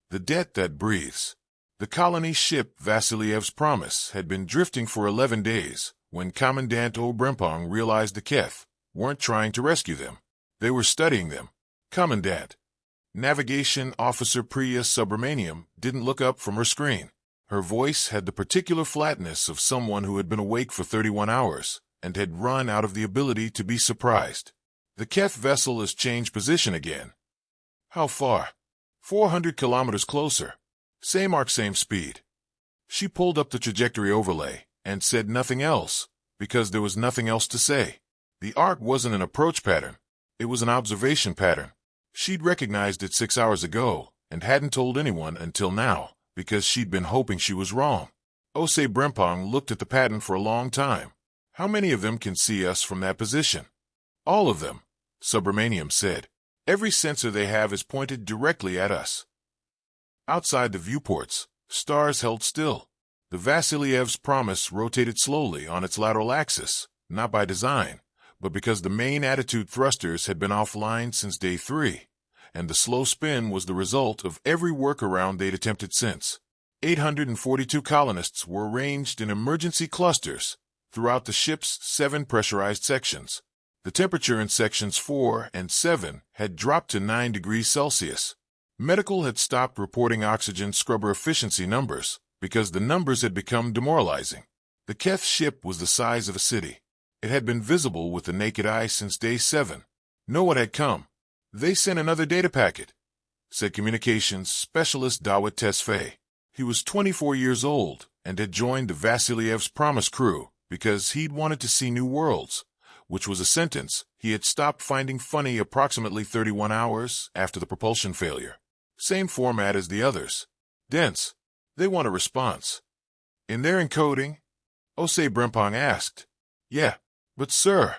The debt that breathes. The colony ship Vasiliev's Promise had been drifting for 11 days when Commandant O'Brempong realized the Keth weren't trying to rescue them. They were studying them. Commandant. Navigation Officer Priya Subramaniam didn't look up from her screen. Her voice had the particular flatness of someone who had been awake for 31 hours and had run out of the ability to be surprised. The Keth vessel has changed position again. How far? 400 kilometers closer. Same arc, same speed. She pulled up the trajectory overlay and said nothing else, because there was nothing else to say. The arc wasn't an approach pattern. It was an observation pattern. She'd recognized it 6 hours ago and hadn't told anyone until now, because she'd been hoping she was wrong. Osei Brempong looked at the pattern for a long time. How many of them can see us from that position? All of them, Subramaniam said. Every sensor they have is pointed directly at us. Outside the viewports, stars held still. The Vasiliev's Promise rotated slowly on its lateral axis, not by design, but because the main attitude thrusters had been offline since day 3, and the slow spin was the result of every workaround they'd attempted since. 842 colonists were arranged in emergency clusters throughout the ship's 7 pressurized sections. The temperature in sections 4 and 7 had dropped to 9 degrees Celsius. Medical had stopped reporting oxygen scrubber efficiency numbers because the numbers had become demoralizing. The Keth ship was the size of a city. It had been visible with the naked eye since day 7. No one had come. They sent another data packet, said communications specialist Dawit Tesfaye. He was 24 years old and had joined the Vasiliev's Promise crew because he'd wanted to see new worlds, which was a sentence he had stopped finding funny approximately 31 hours after the propulsion failure. Same format as the others. Dense. They want a response. In their encoding? Osei Brempong asked. Yeah, but sir.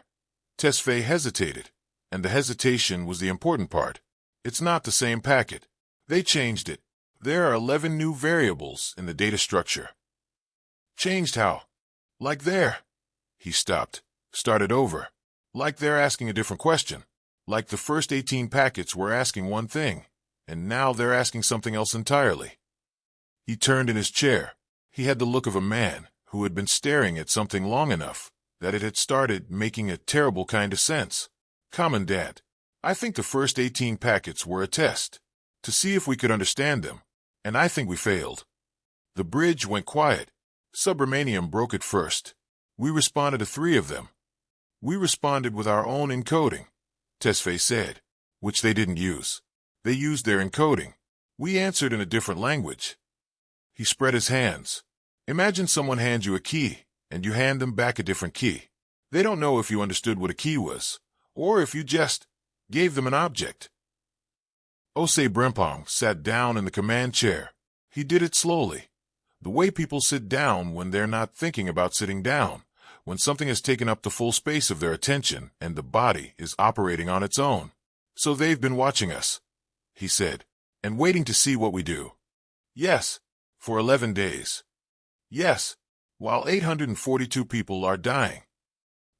Tesfaye hesitated, and the hesitation was the important part. It's not the same packet. They changed it. There are 11 new variables in the data structure. Changed how? Like there. He stopped. Started over. Like they're asking a different question. Like the first 18 packets were asking one thing, and now they're asking something else entirely. He turned in his chair. He had the look of a man who had been staring at something long enough that it had started making a terrible kind of sense. Commandant, I think the first 18 packets were a test, to see if we could understand them, and I think we failed. The bridge went quiet. Subramaniam broke it first. We responded to 3 of them. We responded with our own encoding, Tesfaye said, which they didn't use. They used their encoding. We answered in a different language. He spread his hands. Imagine someone hands you a key, and you hand them back a different key. They don't know if you understood what a key was, or if you just gave them an object. Osei Brempong sat down in the command chair. He did it slowly, the way people sit down when they're not thinking about sitting down, when something has taken up the full space of their attention and the body is operating on its own. So they've been watching us, he said, and waiting to see what we do. Yes, for 11 days. Yes, while 842 people are dying.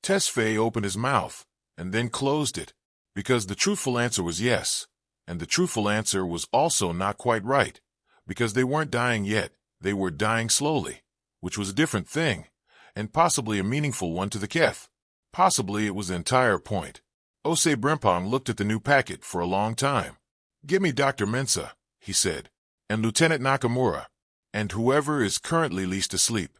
Tesfaye opened his mouth and then closed it, because the truthful answer was yes, and the truthful answer was also not quite right, because they weren't dying yet, they were dying slowly, which was a different thing, and possibly a meaningful one to the Keth. Possibly it was the entire point. Osei Brempong looked at the new packet for a long time. Give me Dr. Mensah, he said, and Lieutenant Nakamura, and whoever is currently least asleep.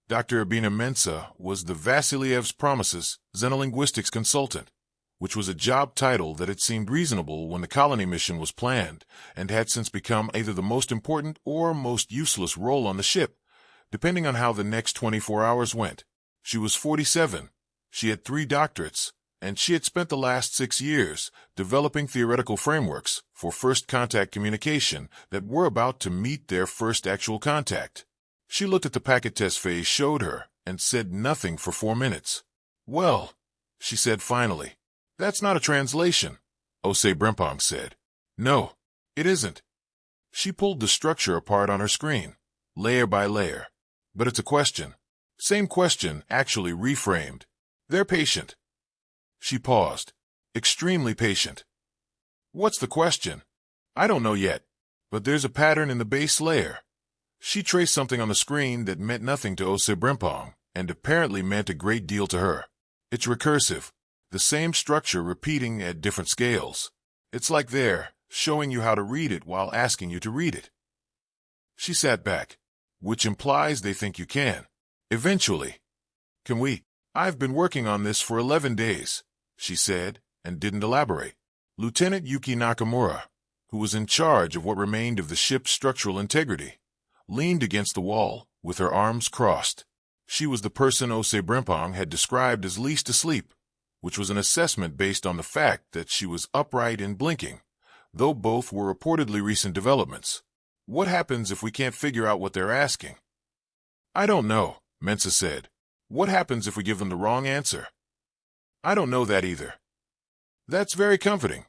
Dr. Abena Mensah was the Vasiliev's Promise's xenolinguistics consultant, which was a job title that had seemed reasonable when the colony mission was planned and had since become either the most important or most useless role on the ship, depending on how the next 24 hours went. She was 47, she had 3 doctorates, and she had spent the last 6 years developing theoretical frameworks for first contact communication that were about to meet their first actual contact. She looked at the packet Tesfaye showed her and said nothing for 4 minutes. Well, she said finally. That's not a translation, Osei Brempong said. No, it isn't. She pulled the structure apart on her screen, layer by layer. But it's a question. Same question, actually reframed. They're patient. She paused. Extremely patient. What's the question? I don't know yet. but there's a pattern in the base layer. She traced something on the screen that meant nothing to Ose Brimpong, and apparently meant a great deal to her. It's recursive, the same structure repeating at different scales. It's like they're showing you how to read it while asking you to read it. She sat back, which implies they think you can. Eventually. Can we? I've been working on this for 11 days, she said, and didn't elaborate. Lieutenant Yuki Nakamura, who was in charge of what remained of the ship's structural integrity, leaned against the wall with her arms crossed. She was the person Ose Brimpong had described as least asleep, which was an assessment based on the fact that she was upright and blinking, though both were reportedly recent developments. What happens if we can't figure out what they're asking? I don't know, Mensah said. What happens if we give them the wrong answer? I don't know that either. That's very comforting,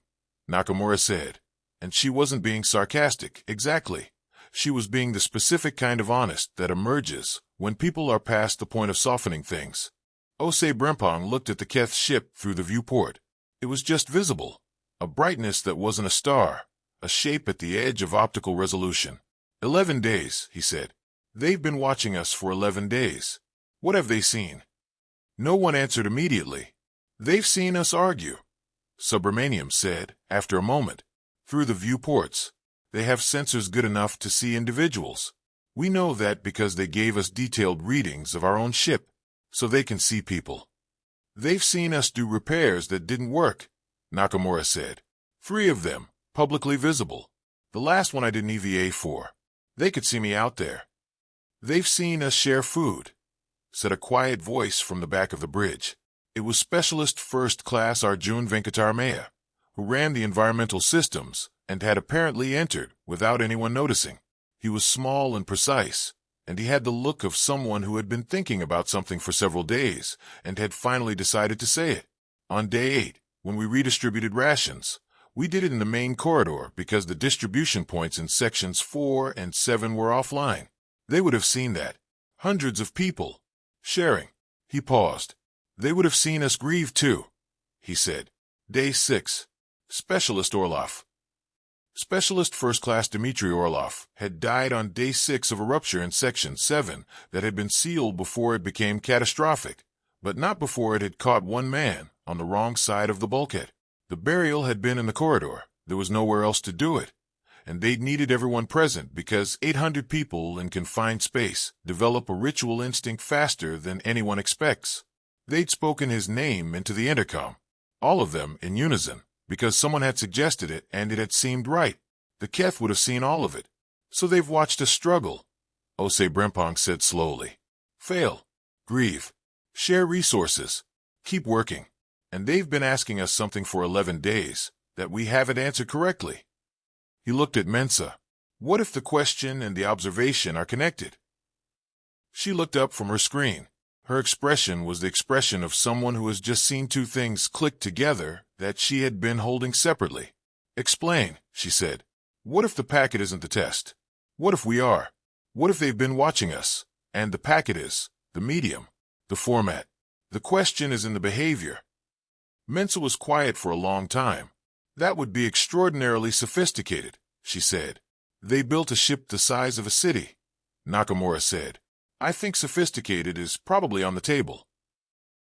Nakamura said, and she wasn't being sarcastic, exactly. She was being the specific kind of honest that emerges when people are past the point of softening things. Ose Brimpong looked at the Keth ship through the viewport. It was just visible, a brightness that wasn't a star, a shape at the edge of optical resolution. 11 days, he said. They've been watching us for 11 days. What have they seen? No one answered immediately. They've seen us argue, Subramaniam said, after a moment. Through the viewports. They have sensors good enough to see individuals. We know that because they gave us detailed readings of our own ship, so they can see people. They've seen us do repairs that didn't work, Nakamura said. 3 of them, publicly visible. The last one I did an EVA for. They could see me out there. They've seen us share food, said a quiet voice from the back of the bridge. It was Specialist First Class Arjun Venkataramaya, who ran the environmental systems and had apparently entered without anyone noticing. He was small and precise, and he had the look of someone who had been thinking about something for several days and had finally decided to say it. On day 8, when we redistributed rations, we did it in the main corridor because the distribution points in sections 4 and 7 were offline. They would have seen that. Hundreds of people. Sharing. He paused. They would have seen us grieve too, he said. Day 6. Specialist Orlov. Specialist First Class Dmitry Orlov had died on day 6 of a rupture in Section 7 that had been sealed before it became catastrophic, but not before it had caught one man on the wrong side of the bulkhead. The burial had been in the corridor. There was nowhere else to do it, and they'd needed everyone present because 800 people in confined space develop a ritual instinct faster than anyone expects. They'd spoken his name into the intercom, all of them in unison, because someone had suggested it and it had seemed right. The Keth would have seen all of it. So they've watched us struggle, Ose Brimpong said slowly. Fail. Grieve. Share resources. Keep working. And they've been asking us something for 11 days that we haven't answered correctly. He looked at Mensah. What if the question and the observation are connected? She looked up from her screen. Her expression was the expression of someone who has just seen 2 things click together that she had been holding separately. Explain, she said. What if the packet isn't the test? What if we are? What if they've been watching us, and the packet is, the medium, the format? The question is in the behavior. Mensah was quiet for a long time. That would be extraordinarily sophisticated, she said. They built a ship the size of a city, Nakamura said. I think sophisticated is probably on the table.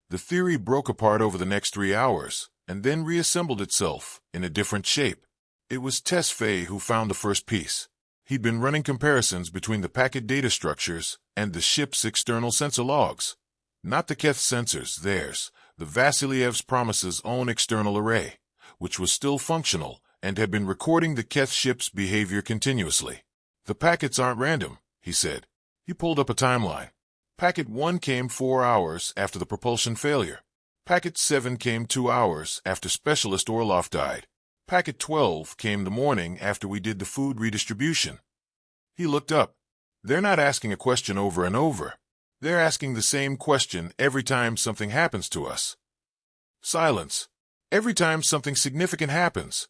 The theory broke apart over the next 3 hours, and then reassembled itself in a different shape. It was Tesfaye who found the first piece. He'd been running comparisons between the packet data structures and the ship's external sensor logs. Not the Keth sensors, theirs, the Vasiliev's Promise's own external array, which was still functional and had been recording the Keth ship's behavior continuously. The packets aren't random, he said. He pulled up a timeline. Packet 1 came 4 hours after the propulsion failure. Packet 7 came 2 hours after Specialist Orlov died. Packet 12 came the morning after we did the food redistribution. He looked up. They're not asking a question over and over. They're asking the same question every time something happens to us. Silence. Every time something significant happens,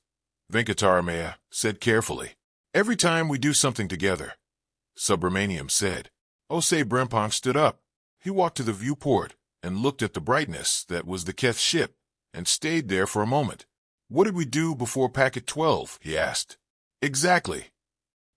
Venkataramaya said carefully. Every time we do something together, Subramaniam said. Ose Brimpong stood up. He walked to the viewport and looked at the brightness that was the Keth ship and stayed there for a moment. What did we do before Packet 12? He asked. Exactly.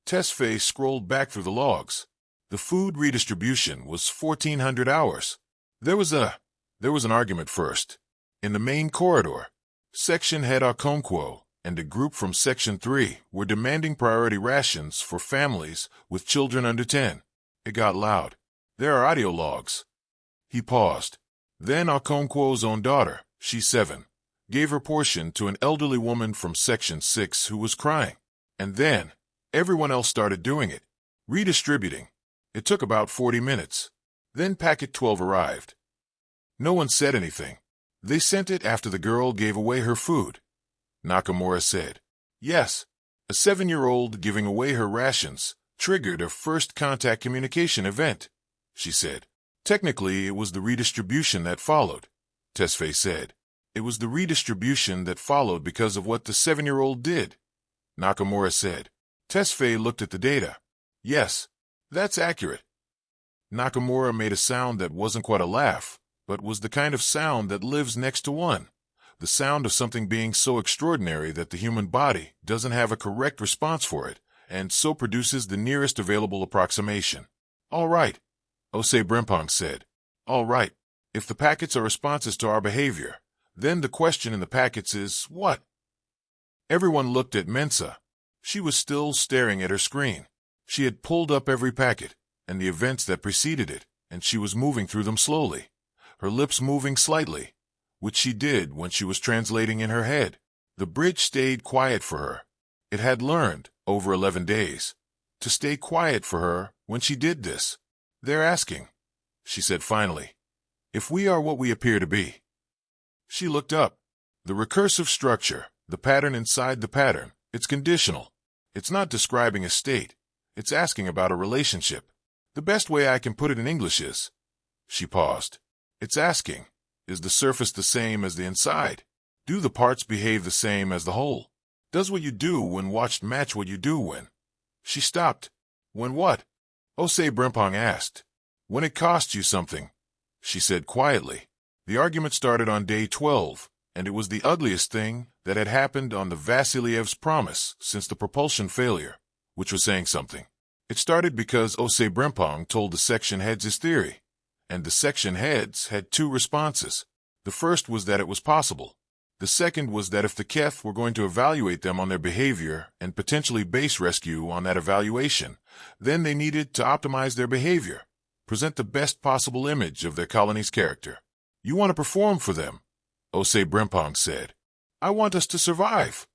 Tesfaye scrolled back through the logs. The food redistribution was 1,400 hours. There was an argument first. In the main corridor, Section Head Okonkwo and a group from Section 3 were demanding priority rations for families with children under 10. It got loud. There are audio logs. He paused. Then Okonkwo's own daughter, she's 7, gave her portion to an elderly woman from Section 6 who was crying. And then, everyone else started doing it, redistributing. It took about 40 minutes. Then packet 12 arrived. No one said anything. They sent it after the girl gave away her food. Nakamura said, "Yes, a 7-year-old giving away her rations triggered a first contact communication event," she said. "Technically, it was the redistribution that followed," Tesfaye said. "It was the redistribution that followed because of what the 7-year-old did," Nakamura said. Tesfaye looked at the data. "Yes, that's accurate." Nakamura made a sound that wasn't quite a laugh, but was the kind of sound that lives next to one. The sound of something being so extraordinary that the human body doesn't have a correct response for it, and so produces the nearest available approximation. "All right," Osei Brempong said. "All right. If the packets are responses to our behavior, then the question in the packets is, what?" Everyone looked at Mensah. She was still staring at her screen. She had pulled up every packet, and the events that preceded it, and she was moving through them slowly, her lips moving slightly, which she did when she was translating in her head. The bridge stayed quiet for her. It had learned, over 11 days, to stay quiet for her when she did this. "They're asking," she said finally, "if we are what we appear to be." She looked up. The recursive structure, the pattern inside the pattern, it's conditional. It's not describing a state. It's asking about a relationship. The best way I can put it in English is, she paused. It's asking, is the surface the same as the inside? Do the parts behave the same as the whole? Does what you do when watched match what you do when? She stopped. When what? Osei Brempong asked. When it costs you something, she said quietly. The argument started on day 12, and it was the ugliest thing that had happened on the Vasiliev's promise since the propulsion failure, which was saying something. It started because Osei Brempong told the section heads his theory, and the section heads had two responses. The first was that it was possible. The second was that if the Keth were going to evaluate them on their behavior and potentially base rescue on that evaluation, then they needed to optimize their behavior, present the best possible image of their colony's character. You want to perform for them, Osei Brempong said. I want us to survive,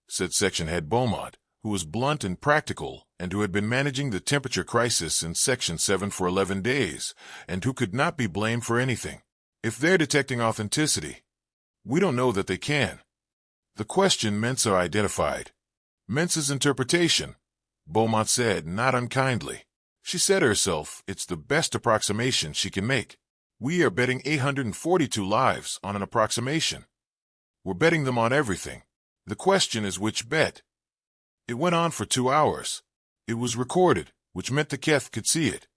said Section Head Beaumont, who was blunt and practical and who had been managing the temperature crisis in Section 7 for 11 days and who could not be blamed for anything. If they're detecting authenticity, we don't know that they can. The question Mensah identified. Mensah's interpretation, Beaumont said, not unkindly. She said to herself, it's the best approximation she can make. We are betting 842 lives on an approximation. We're betting them on everything. The question is which bet. It went on for 2 hours. It was recorded, which meant the Keth could see it.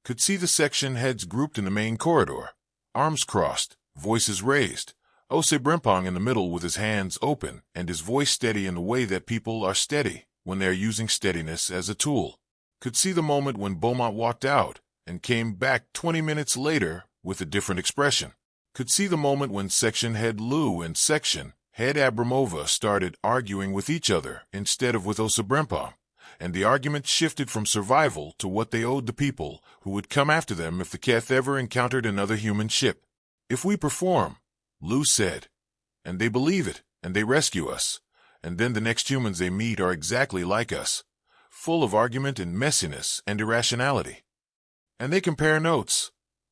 Could see the section heads grouped in the main corridor, arms crossed, voices raised. Osei Brempong in the middle with his hands open and his voice steady in the way that people are steady when they are using steadiness as a tool. Could see the moment when Beaumont walked out and came back 20 minutes later with a different expression. Could see the moment when Section Head Lou and Section Head Abramova started arguing with each other instead of with Osei Brempong, and the argument shifted from survival to what they owed the people who would come after them if the Keth ever encountered another human ship. If we perform, Lou said, and they believe it, and they rescue us, and then the next humans they meet are exactly like us, full of argument and messiness and irrationality. And they compare notes,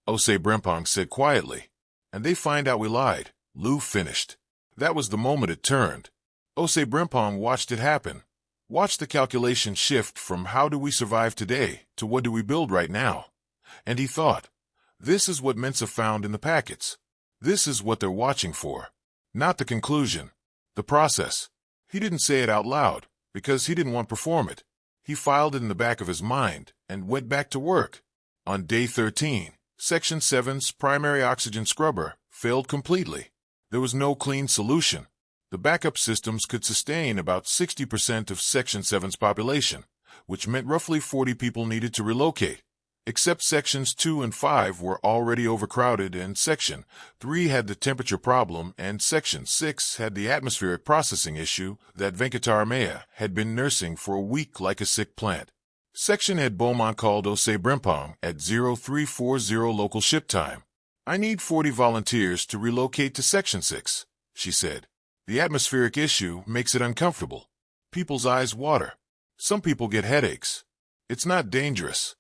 Osei Brempong said quietly, and they find out we lied, Lou finished. That was the moment it turned. Osei Brempong watched it happen, watched the calculation shift from how do we survive today to what do we build right now. And he thought, this is what Mensah found in the packets. This is what they're watching for. Not the conclusion. The process. He didn't say it out loud, because he didn't want to perform it. He filed it in the back of his mind and went back to work. On day 13, Section 7's primary oxygen scrubber failed completely. There was no clean solution. The backup systems could sustain about 60% of Section 7's population, which meant roughly 40 people needed to relocate. Except sections 2 and 5 were already overcrowded, and section 3 had the temperature problem, and section 6 had the atmospheric processing issue that Venkataramaya had been nursing for a week like a sick plant. Section head Beaumont called Osei Brimpong at 0340 local ship time. "I need 40 volunteers to relocate to section 6, she said. "The atmospheric issue makes it uncomfortable. People's eyes water. Some people get headaches. It's not dangerous."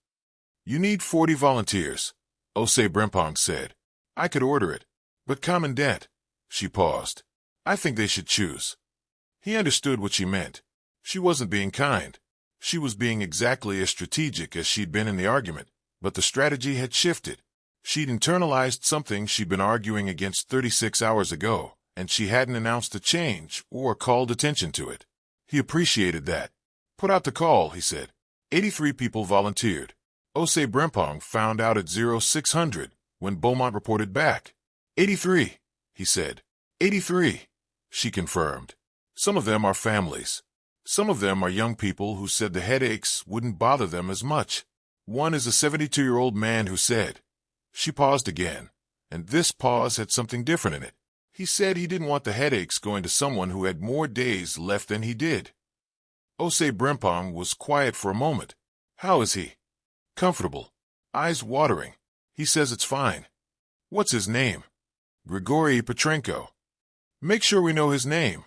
"You need 40 volunteers," Osei Brimpong said. "I could order it. But Commandant," she paused, "I think they should choose." He understood what she meant. She wasn't being kind. She was being exactly as strategic as she'd been in the argument, but the strategy had shifted. She'd internalized something she'd been arguing against 36 hours ago, and she hadn't announced a change or called attention to it. He appreciated that. "Put out the call," he said. 83 people volunteered. Osei Brimpong found out at 0600 when Beaumont reported back. 83, he said. 83, she confirmed. "Some of them are families. Some of them are young people who said the headaches wouldn't bother them as much. One is a 72-year-old man who said..." She paused again, and this pause had something different in it. He said he didn't want the headaches going to someone who had more days left than he did. Osei Brimpong was quiet for a moment. "How is he?" "Comfortable. Eyes watering. He says it's fine." "What's his name?" "Grigory Petrenko." "Make sure we know his name,"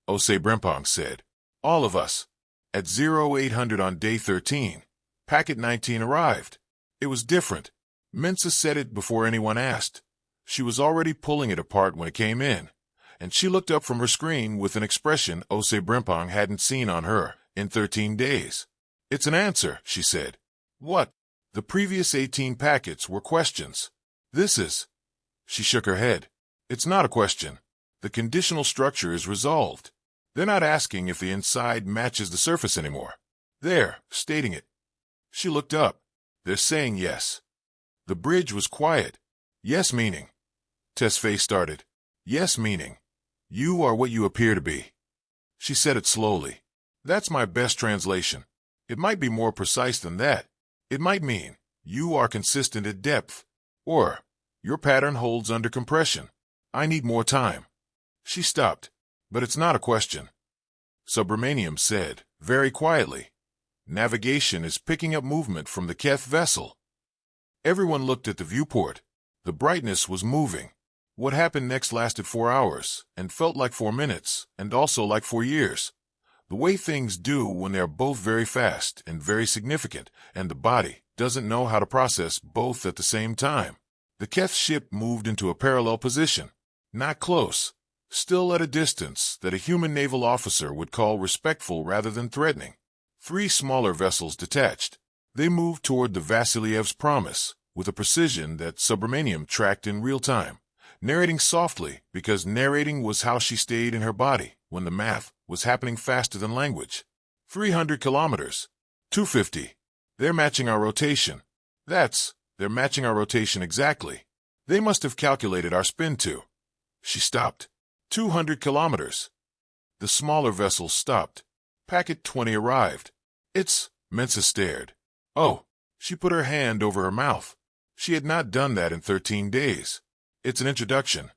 Osei Brimpong said. "All of us." At 0800 on day 13, packet 19 arrived. It was different. Mensah said it before anyone asked. She was already pulling it apart when it came in, and she looked up from her screen with an expression Osei Brimpong hadn't seen on her in 13 days. "It's an answer," she said. "What?" The previous 18 packets were questions. "This is..." She shook her head. "It's not a question. The conditional structure is resolved. They're not asking if the inside matches the surface anymore. They're stating it." She looked up. "They're saying yes." The bridge was quiet. "Yes meaning..." Tesfaye started. "Yes meaning, you are what you appear to be." She said it slowly. "That's my best translation. It might be more precise than that. It might mean, you are consistent at depth, or your pattern holds under compression. I need more time." She stopped. "But it's not a question." Subramaniam said, very quietly, "Navigation is picking up movement from the Keth vessel." Everyone looked at the viewport. The brightness was moving. What happened next lasted 4 hours, and felt like 4 minutes, and also like 4 years. The way things do when they are both very fast and very significant, and the body doesn't know how to process both at the same time. The Keth ship moved into a parallel position. Not close. Still at a distance that a human naval officer would call respectful rather than threatening. 3 smaller vessels detached. They moved toward the Vasiliev's promise with a precision that Subramaniam tracked in real time, narrating softly because narrating was how she stayed in her body when the math was happening faster than language. 300 kilometers. 250. They're matching our rotation. They're matching our rotation exactly. They must have calculated our spin too. She stopped. 200 kilometers. The smaller vessels stopped. Packet 20 arrived. "It's..." Mensah stared. "Oh." She put her hand over her mouth. She had not done that in 13 days. "It's an introduction."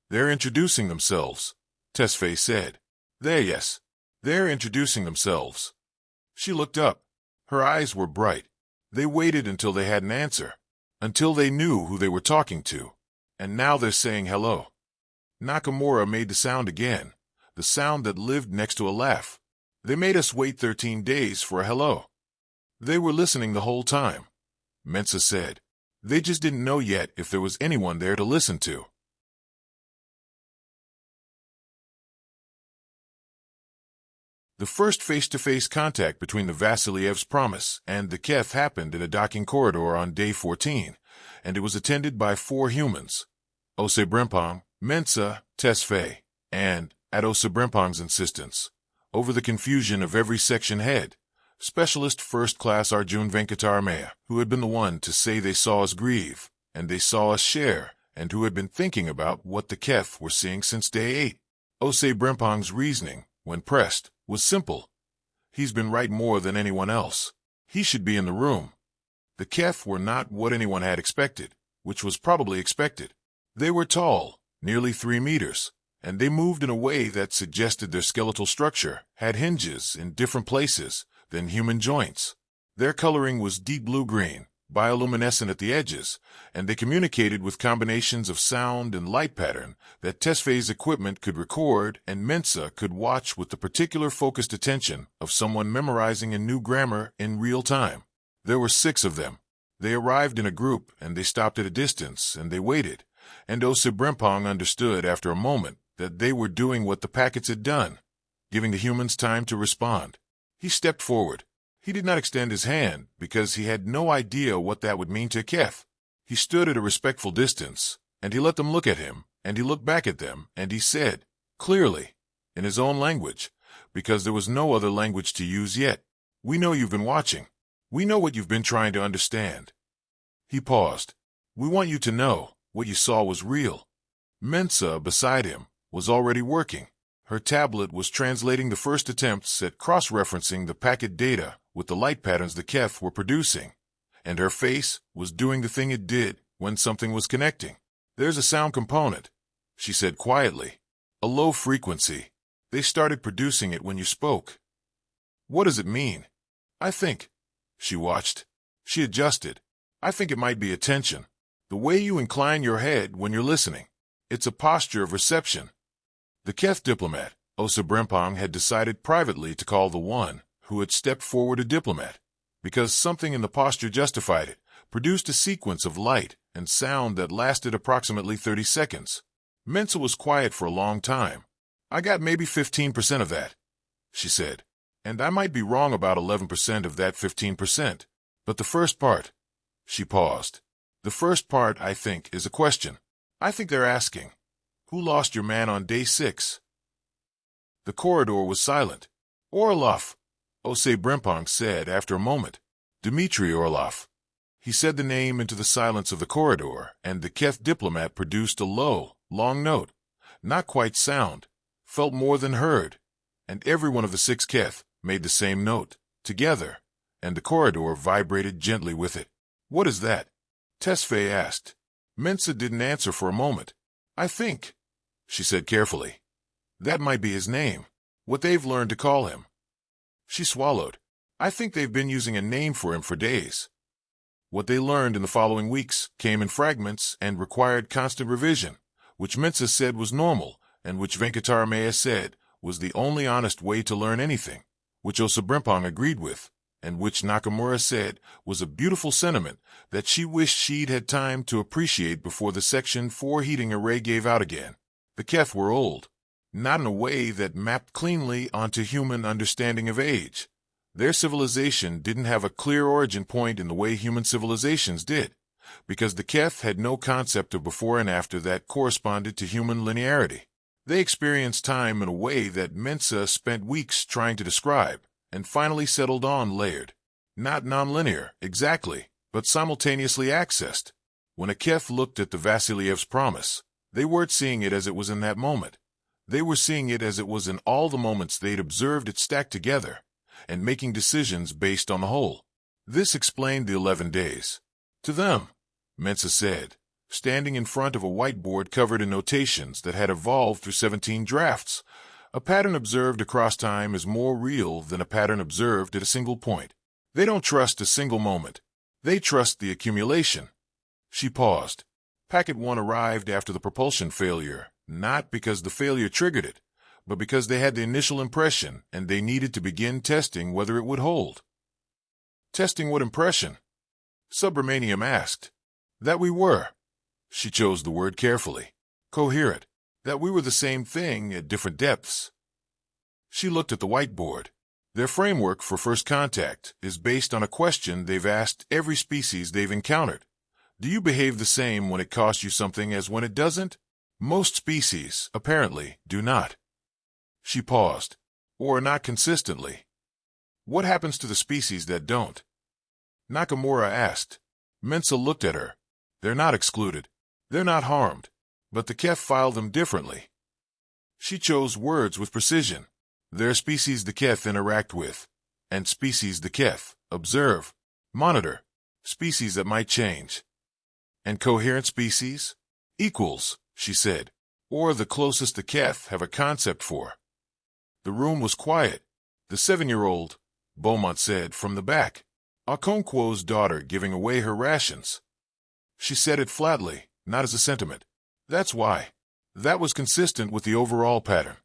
"They're introducing themselves," Tesfaye said. They're introducing themselves." She looked up. Her eyes were bright. They waited until they had an answer, until they knew who they were talking to. And now they're saying hello. Nakamura made the sound again, the sound that lived next to a laugh. "They made us wait 13 days for a hello." "They were listening the whole time," Mensah said. "They just didn't know yet if there was anyone there to listen to." The first face-to-face contact between the Vasiliev's promise and the Keth happened in a docking corridor on day 14, and it was attended by 4 humans: Osei Brimpong, Mensah, Tesfaye, and, at Osei Brimpong's insistence, over the confusion of every section head, Specialist First Class Arjun Venkataramaya, who had been the one to say they saw us grieve, and they saw us share, and who had been thinking about what the Keth were seeing since day 8. Osei Brimpong's reasoning, when pressed, was simple. He's been right more than anyone else. He should be in the room. The Keth were not what anyone had expected, which was probably expected. They were tall, nearly 3 meters, and they moved in a way that suggested their skeletal structure had hinges in different places than human joints. Their coloring was deep blue-green, bioluminescent at the edges, and they communicated with combinations of sound and light pattern that Tesfaye's equipment could record and Mensah could watch with the particular focused attention of someone memorizing a new grammar in real time. There were 6 of them. They arrived in a group, and they stopped at a distance, and they waited, and Brempong understood after a moment that they were doing what the packets had done, giving the humans time to respond. He stepped forward. He did not extend his hand because he had no idea what that would mean to Keth. He stood at a respectful distance, and he let them look at him, and he looked back at them, and he said, clearly, in his own language, because there was no other language to use yet, "We know you've been watching. We know what you've been trying to understand." He paused. "We want you to know what you saw was real." Mensah, beside him, was already working. Her tablet was translating the first attempts at cross-referencing the packet data with the light patterns the Keth were producing, and her face was doing the thing it did when something was connecting. "There's a sound component," she said quietly. "A low frequency. They started producing it when you spoke." "What does it mean?" "I think." She watched. She adjusted. "I think it might be attention. The way you incline your head when you're listening. It's a posture of reception." The Keth diplomat, Brempong, had decided privately to call the one who had stepped forward a diplomat, because something in the posture justified it, produced a sequence of light and sound that lasted approximately 30 seconds. Mensah was quiet for a long time. "I got maybe 15% of that," she said. "And I might be wrong about 11% of that 15%. But the first part," she paused. "The first part, I think, is a question. I think they're asking, who lost your man on day 6? The corridor was silent. "Orlov," Brempong said after a moment. "Dmitry Orlov." He said the name into the silence of the corridor, and the Keth diplomat produced a low, long note. Not quite sound, felt more than heard, and every one of the 6 Keth made the same note, together, and the corridor vibrated gently with it. "What is that?" Tesfaye asked. Mensah didn't answer for a moment. "I think," she said carefully, "that might be his name, what they've learned to call him." She swallowed. "I think they've been using a name for him for days." What they learned in the following weeks came in fragments and required constant revision, which Mensah said was normal, and which Venkataramaya said was the only honest way to learn anything, which Brempong agreed with, and which Nakamura said was a beautiful sentiment that she wished she'd had time to appreciate before the Section 4 heating array gave out again. The Keth were old, not in a way that mapped cleanly onto human understanding of age. Their civilization didn't have a clear origin point in the way human civilizations did, because the Keth had no concept of before and after that corresponded to human linearity. They experienced time in a way that Mensah spent weeks trying to describe, and finally settled on layered. Not nonlinear, exactly, but simultaneously accessed. When a Keth looked at the Vasiliev's promise, they weren't seeing it as it was in that moment. They were seeing it as it was in all the moments they'd observed it stacked together, and making decisions based on the whole. This explained the 11 days. To them, Mensah said, standing in front of a whiteboard covered in notations that had evolved through 17 drafts, a pattern observed across time is more real than a pattern observed at a single point. They don't trust a single moment. They trust the accumulation. She paused. Packet 1 arrived after the propulsion failure, not because the failure triggered it, but because they had the initial impression and they needed to begin testing whether it would hold. Testing what impression? Subramaniam asked. That we were. She chose the word carefully. Coherent. That we were the same thing at different depths. She looked at the whiteboard. Their framework for first contact is based on a question they've asked every species they've encountered. Do you behave the same when it costs you something as when it doesn't? Most species, apparently, do not. She paused. Or not consistently. What happens to the species that don't? Nakamura asked. Mensah looked at her. They're not excluded. They're not harmed. But the Keth file them differently. She chose words with precision. They're species the Keth interact with. And species the Keth. Observe. Monitor. Species that might change. And coherent species? Equals, she said. Or the closest the Keth have a concept for. The room was quiet. The 7-year-old, Beaumont said from the back. Okonkwo's daughter giving away her rations. She said it flatly, not as a sentiment. That's why. That was consistent with the overall pattern,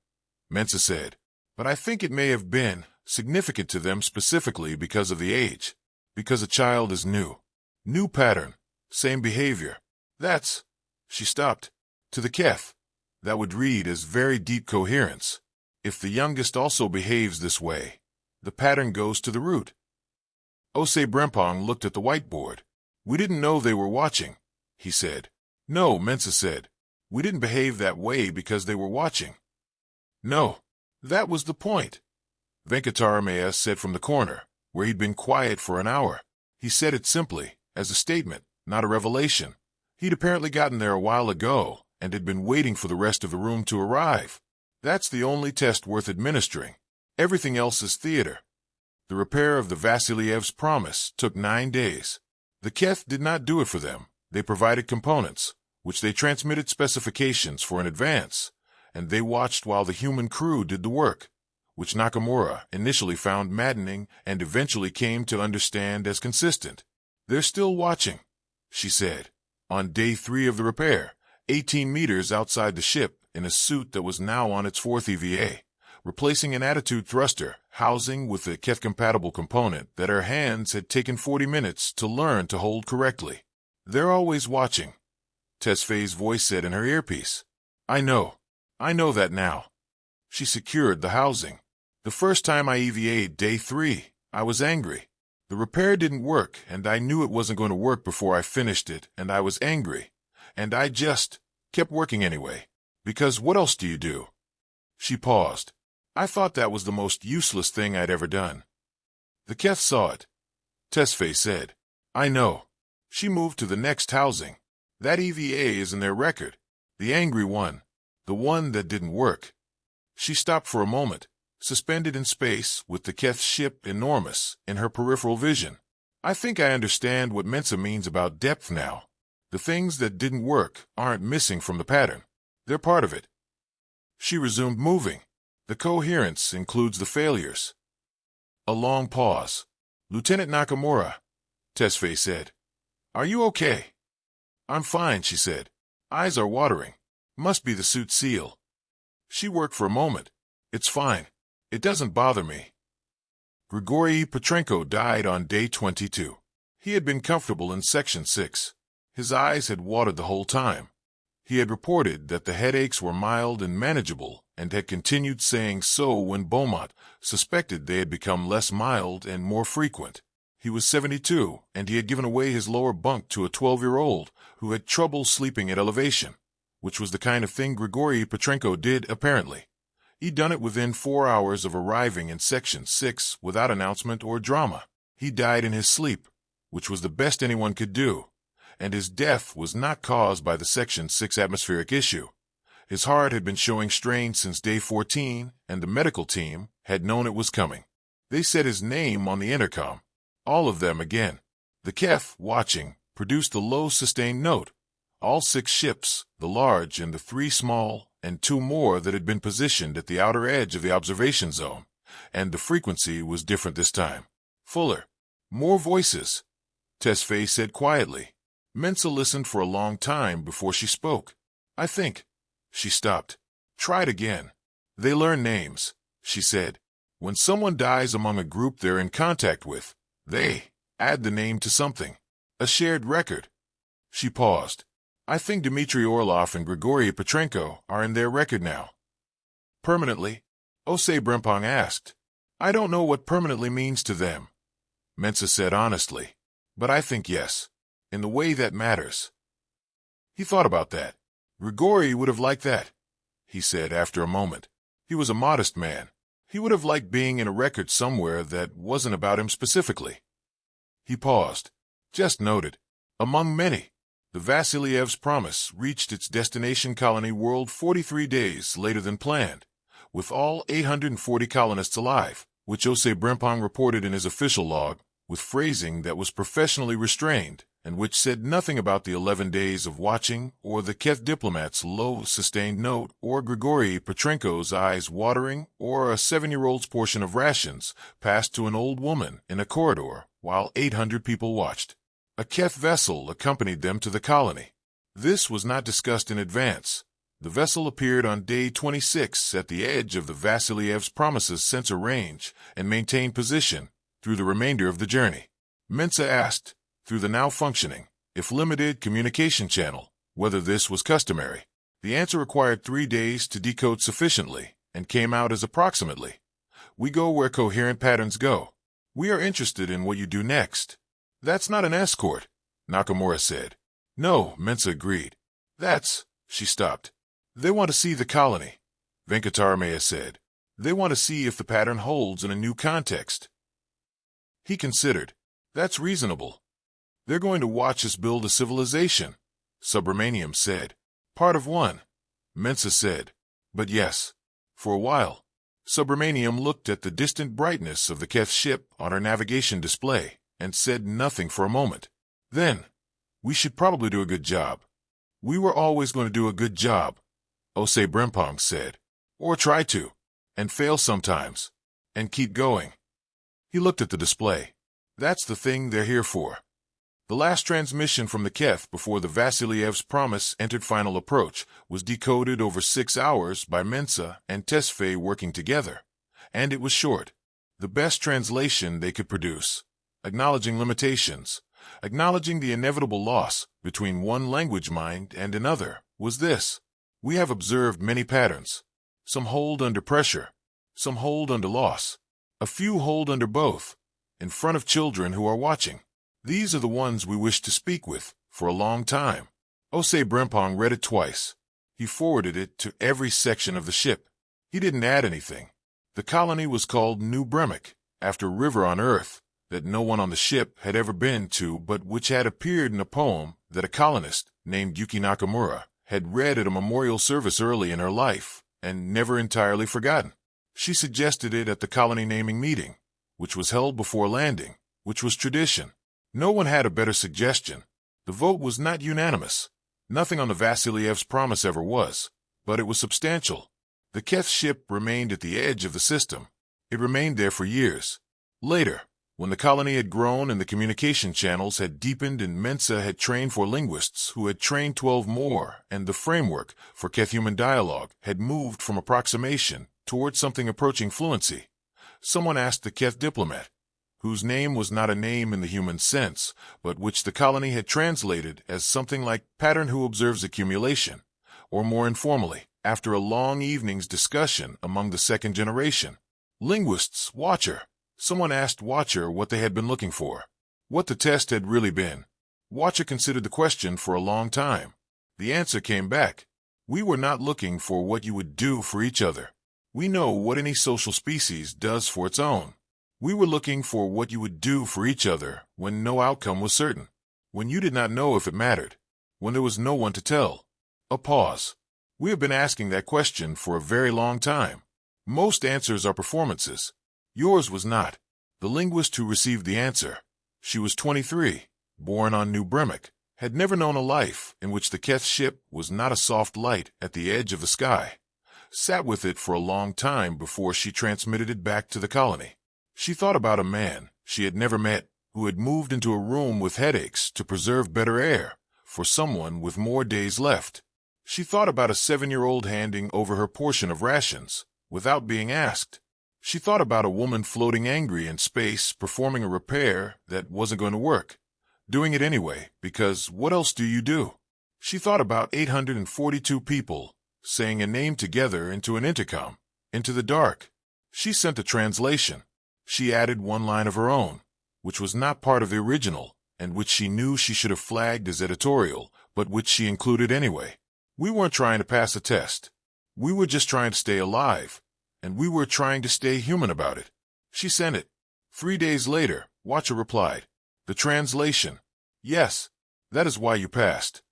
Mensah said. But I think it may have been significant to them specifically because of the age. Because a child is new. New pattern. Same behavior. That's, she stopped, to the Keth. That would read as very deep coherence. If the youngest also behaves this way, the pattern goes to the root. Osei Brempong looked at the whiteboard. We didn't know they were watching, he said. No, Mensah said. We didn't behave that way because they were watching. No, that was the point. Venkataramaya said from the corner, where he'd been quiet for an hour. He said it simply, as a statement, not a revelation. He'd apparently gotten there a while ago and had been waiting for the rest of the room to arrive. That's the only test worth administering. Everything else is theater. The repair of the Vasiliev's promise took 9 days. The Keth did not do it for them. They provided components, which they transmitted specifications for in advance, and they watched while the human crew did the work, which Nakamura initially found maddening and eventually came to understand as consistent. They're still watching, she said. On day 3 of the repair, 18 meters outside the ship, in a suit that was now on its 4th EVA, replacing an attitude thruster housing with a Keth-compatible component that her hands had taken 40 minutes to learn to hold correctly. They're always watching, Tesfaye's voice said in her earpiece. I know that now. She secured the housing. The first time I EVA'd day 3, I was angry. The repair didn't work, and I knew it wasn't going to work before I finished it, and I was angry. And I just kept working anyway. Because what else do you do? She paused. I thought that was the most useless thing I'd ever done. The Keth saw it. Tesfaye said. I know. She moved to the next housing. That EVA is in their record. The angry one. The one that didn't work. She stopped for a moment, suspended in space with the Keth ship enormous in her peripheral vision. I think I understand what Mensah means about depth now. The things that didn't work aren't missing from the pattern. They're part of it. She resumed moving. The coherence includes the failures. A long pause. Lieutenant Nakamura, Tesfaye said. Are you okay? I'm fine, she said. Eyes are watering. Must be the suit seal. She worked for a moment. It's fine. It doesn't bother me. Grigory Petrenko died on day 22. He had been comfortable in Section 6. His eyes had watered the whole time. He had reported that the headaches were mild and manageable, and had continued saying so when Beaumont suspected they had become less mild and more frequent. He was 72, and he had given away his lower bunk to a 12-year-old who had trouble sleeping at elevation, which was the kind of thing Grigory Petrenko did, apparently. He'd done it within 4 hours of arriving in Section 6 without announcement or drama. He died in his sleep, which was the best anyone could do. And his death was not caused by the Section 6 atmospheric issue. His heart had been showing strain since day 14, and the medical team had known it was coming. They said his name on the intercom. All of them again. The Keth, watching, produced a low sustained note. All 6 ships, the large and the 3 small, and 2 more that had been positioned at the outer edge of the observation zone. And the frequency was different this time. Fuller. More voices, Tesfaye said quietly. Mensah listened for a long time before she spoke. I think. She stopped. Tried again. They learn names, she said. When someone dies among a group they're in contact with, they add the name to something. A shared record. She paused. I think Dmitry Orlov and Grigory Petrenko are in their record now. Permanently? Osei Brempong asked. I don't know what permanently means to them, Mensah said honestly. But I think yes. In the way that matters. He thought about that. Grigory would have liked that, he said after a moment. He was a modest man. He would have liked being in a record somewhere that wasn't about him specifically. He paused. Just noted. Among many, the Vasiliev's promise reached its destination colony world 43 days later than planned, with all 840 colonists alive. which Ose Brempong reported in his official log, with phrasing that was professionally restrained, and which said nothing about the 11 days of watching, or the Keth diplomat's low, sustained note, or Grigory Petrenko's eyes watering, or a 7-year-old's portion of rations passed to an old woman in a corridor while 800 people watched. A Keth vessel accompanied them to the colony. This was not discussed in advance. The vessel appeared on day 26 at the edge of the Vasiliev's Promises sensor range and maintained position through the remainder of the journey. Mensah asked, through the now functioning, if limited communication channel, whether this was customary. The answer required 3 days to decode sufficiently and came out as approximately. We go where coherent patterns go. We are interested in what you do next. That's not an escort, Nakamura said. No, Mensah agreed. She stopped. They want to see the colony, Venkataramaya said. They want to see if the pattern holds in a new context. He considered. That's reasonable. They're going to watch us build a civilization, Subramaniam said. Part of one, Mensah said. But yes, for a while. Subramaniam looked at the distant brightness of the Keth ship on her navigation display and said nothing for a moment. Then, we should probably do a good job. We were always going to do a good job, Ose Brempong said. Or try to. And fail sometimes. And keep going. He looked at the display. That's the thing they're here for. The last transmission from the Keth before the Vasiliev's promise entered final approach was decoded over 6 hours by Mensah and Tesfaye working together. And it was short. The best translation they could produce. Acknowledging limitations, acknowledging the inevitable loss between one language mind and another, was this. We have observed many patterns. Some hold under pressure. Some hold under loss. A few hold under both, in front of children who are watching. These are the ones we wish to speak with, for a long time. Ose Brempong read it twice. He forwarded it to every section of the ship. He didn't add anything. The colony was called New Bremic, after a river on Earth that no one on the ship had ever been to, but which had appeared in a poem that a colonist named Yuki Nakamura had read at a memorial service early in her life, and never entirely forgotten. She suggested it at the colony naming meeting, which was held before landing, which was tradition. No one had a better suggestion. The vote was not unanimous. Nothing on the Vasiliev's promise ever was, but it was substantial. The Keth ship remained at the edge of the system. It remained there for years. Later, when the colony had grown and the communication channels had deepened and Mensah had trained for linguists who had trained 12 more, and the framework for Keth-human dialogue had moved from approximation toward something approaching fluency, someone asked the Keth diplomat, whose name was not a name in the human sense, but which the colony had translated as something like pattern who observes accumulation, or more informally, after a long evening's discussion among the second generation. Linguists, Watcher. Someone asked Watcher what they had been looking for, what the test had really been. Watcher considered the question for a long time. The answer came back. We were not looking for what you would do for each other. We know what any social species does for its own. We were looking for what you would do for each other when no outcome was certain, when you did not know if it mattered, when there was no one to tell. A pause. We have been asking that question for a very long time. Most answers are performances. Yours was not. The linguist who received the answer, she was 23, born on New Bremic, had never known a life in which the Keth ship was not a soft light at the edge of the sky, sat with it for a long time before she transmitted it back to the colony. She thought about a man she had never met who had moved into a room with headaches to preserve better air for someone with more days left. She thought about a 7-year-old handing over her portion of rations without being asked. She thought about a woman floating angry in space performing a repair that wasn't going to work, doing it anyway, because what else do you do? She thought about 842 people saying a name together into an intercom, into the dark. She sent a translation. She added one line of her own, which was not part of the original, and which she knew she should have flagged as editorial, but which she included anyway. We weren't trying to pass a test. We were just trying to stay alive, and we were trying to stay human about it. She sent it. 3 days later, Watcher replied. The translation. Yes, that is why you passed.